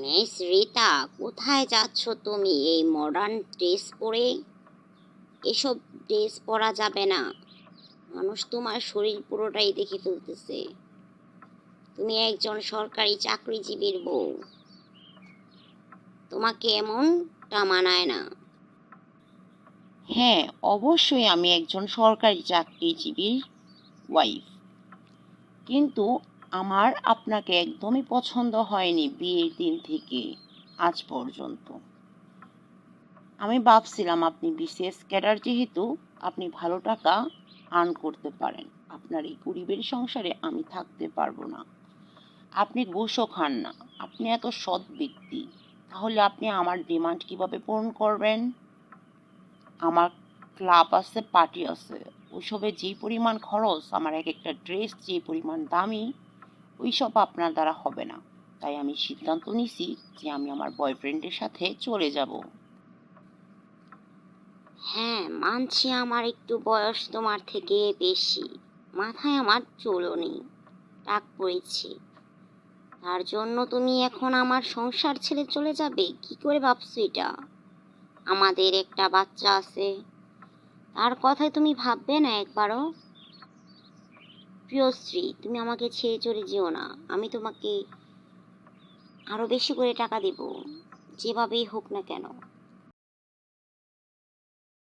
Miss Rita, কোথায় যাচ্ছ তুমি এই মডার্ন ড্রেস পরে? এসব ড্রেস পরা যাবে না। মানুষ তোমার শরীর পুরোটাই দেখে ফেলতেছে। তুমি একজন সরকারি চাকরিজীবীর বউ, তোমাকে এমনটা মানায় না। হ্যাঁ, অবশ্যই আমি একজন সরকারি চাকরিজীবীর ওয়াইফ, কিন্তু আমার আপনাকে একদমই পছন্দ হয়নি বিয়ের দিন থেকে আজ পর্যন্ত। আমি ভাবছিলাম আপনি বিসিএস ক্যাডার, যেহেতু আপনি ভালো টাকা আর্ন করতে পারেন, আপনার এই গরিবের সংসারে আমি থাকতে পারবো না। আপনি ঘুষও খান না, আপনি এত সৎ ব্যক্তি, তাহলে আপনি আমার ডিমান্ড কিভাবে পূরণ করবেন? আমার ক্লাব আছে, পার্টি আছে, ওইসবে যেই পরিমাণ খরচ, আমার এক একটা ড্রেস যে পরিমাণ দামি, ওইসব আপনার দ্বারা হবে না। তাই আমি সিদ্ধান্ত নিছি যে আমি আমার বয়ফ্রেন্ডের সাথে চলে যাব। হ্যাঁ, মানছি আমার একটু বয়স তোমার থেকে বেশি, মাথায় আমার চুলও নেই, টাক পড়েছি। তার জন্য তুমি এখন আমার সংসার ছেড়ে চলে যাবে? কি করে ভাবছো এটা? আমাদের একটা বাচ্চা আছে, তার কথায় তুমি ভাববে না একবারও? প্রিয় স্ত্রী, তুমি আমাকে ছেড়ে চলে যেও না। আমি তোমাকে আরো বেশি করে টাকা দেব, যেভাবেই হোক না কেন।